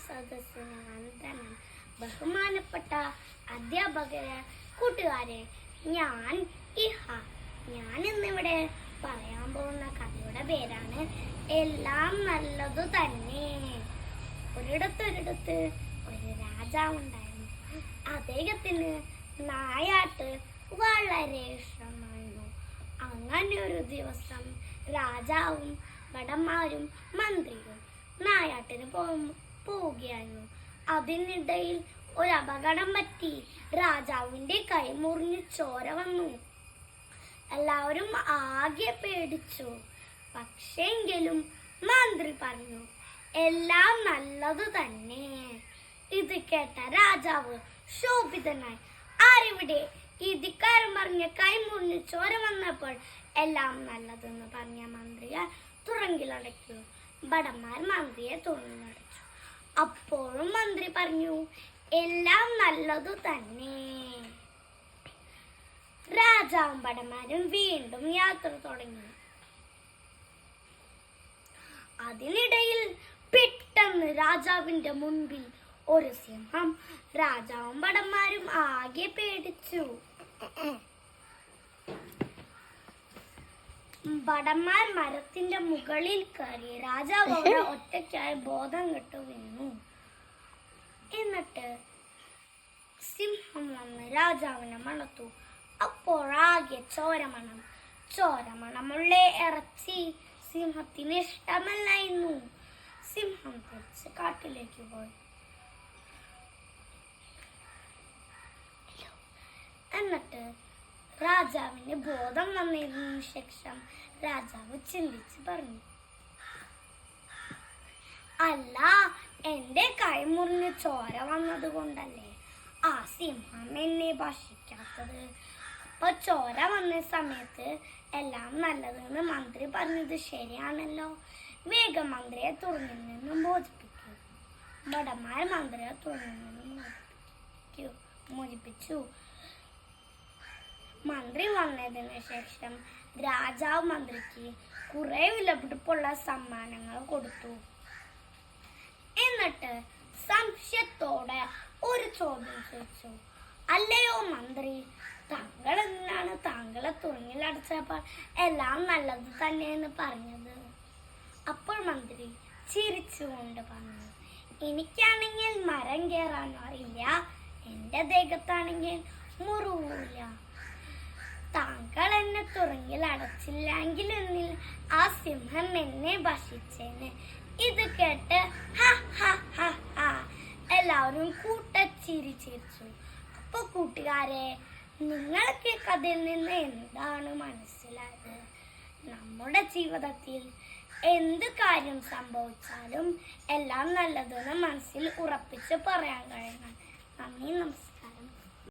സദസ്സിന് വന്ദനം. ബഹുമാനപ്പെട്ട അധ്യാപകരെ, കൂട്ടുകാരെ, ഞാൻ ഇന്നിവിടെ പറയാൻ പോകുന്ന കഥയുടെ പേരാണ് എല്ലാം നല്ലതു തന്നെ. ഒരിടത്ത് ഒരു രാജാവുണ്ടായിരുന്നു. അദ്ദേഹത്തിന് നായാട്ട് വളരെ ഇഷ്ടമായിരുന്നു. അങ്ങനെ ഒരു ദിവസം രാജാവും ഭടന്മാരും മന്ത്രിയും നായാട്ടിന് പോവുകയായിരുന്നു. അതിനിടയിൽ ഒരു അപകടം പറ്റി. രാജാവിന്റെ കൈ മുറിഞ്ഞ് ചോര വന്നു. എല്ലാവരും ആകെ പേടിച്ചു. പക്ഷെങ്കിലും മന്ത്രി പറഞ്ഞു, എല്ലാം നല്ലത് തന്നെ. ഇത് കേട്ട രാജാവ് ശോഭിതനായി. ആരിവിടെ? ഇതിക്കാരൻ പറഞ്ഞ കൈ മുറിഞ്ഞ് ചോര വന്നപ്പോൾ എല്ലാം നല്ലതെന്ന് പറഞ്ഞ മന്ത്രിയെ തുറങ്കിലടയ്ക്കൂ. ഭടന്മാർ മന്ത്രിയെ തുറങ്ങിലടച്ചു. അപ്പോഴും മന്ത്രി പറഞ്ഞു, എല്ലാം നല്ലതു തന്നെ. രാജാവും ഭടന്മാരും വീണ്ടും യാത്ര തുടങ്ങി. അതിനിടയിൽ പെട്ടെന്ന് രാജാവിന്റെ മുൻപിൽ ഒരു സിംഹം. രാജാവും ഭടന്മാരും ആകെ പേടിച്ചു. ഭടന്മാർ മരത്തിന്റെ മുകളിൽ കയറി. രാജാവ് അവിടെ ഒറ്റയ്ക്കായി ബോധം കെട്ടു വീണു. എന്നിട്ട് സിംഹം വന്ന് രാജാവിനെ മണത്തു. അപ്പോഴാകെ ചോരമണമുള്ള ഇറച്ചി സിംഹത്തിന് ഇഷ്ടമല്ലായിരുന്നു. സിംഹം തിരിച്ച് കാട്ടിലേക്ക് പോയി. എന്നിട്ട് രാജാവിന് ബോധം വന്നതിനു ശേഷം രാജാവ് ചിന്തിച്ച് പറഞ്ഞു, അല്ല, എന്റെ കൈ മുറിഞ്ഞ് ചോര വന്നത് കൊണ്ടല്ലേ ആ സിംഹം എന്നെ ഭക്ഷിക്കാത്തത്. അപ്പൊ ചോര വന്ന സമയത്ത് എല്ലാം നല്ലതെന്ന് മന്ത്രി പറഞ്ഞത് ശരിയാണല്ലോ. വേഗം മന്ത്രിയെ തുറന്നിൽ നിന്നും മോചിപ്പിക്കൂ. ഭടന്മാർ മന്ത്രിയെ തുറന്നിൽ നിന്നും മോചിപ്പിച്ചു. മന്ത്രി വന്നതിന് ശേഷം രാജാവ് മന്ത്രിക്ക് കുറെ വിലപിടിപ്പുള്ള സമ്മാനങ്ങൾ കൊടുത്തു. എന്നിട്ട് സംശയത്തോടെ ഒരു ചോദ്യം ചോദിച്ചു, അല്ലയോ മന്ത്രി, താങ്കൾ എന്തിനാണ് താങ്കളെ തുറങ്ങിലടച്ചപ്പോൾ എല്ലാം നല്ലത് തന്നെയെന്ന് പറഞ്ഞത്? അപ്പോൾ മന്ത്രി ചിരിച്ചുകൊണ്ട് പറഞ്ഞു, എനിക്കാണെങ്കിൽ മരം കയറാൻ അറിയില്ല, എന്റെ ദേഹത്താണെങ്കിൽ മുറിവില്ല. താങ്കൾ എന്നെ തുറങ്കിൽ അടച്ചില്ലെങ്കിൽ എന്നിൽ ആ സിംഹം എന്നെ ഭക്ഷിച്ചേന്. ഇത് കേട്ട് എല്ലാവരും കൂട്ടച്ചിരി ചിരിച്ചു. അപ്പൊ കൂട്ടുകാരെ, നിങ്ങൾക്ക് കഥയിൽ നിന്ന് എന്താണ് മനസ്സിലായത്? നമ്മുടെ ജീവിതത്തിൽ എന്ത് കാര്യം സംഭവിച്ചാലും എല്ലാം നല്ലതെന്ന് മനസ്സിൽ ഉറപ്പിച്ച് പറയാൻ കഴിയണം. നന്ദി, നമസ്കാരം.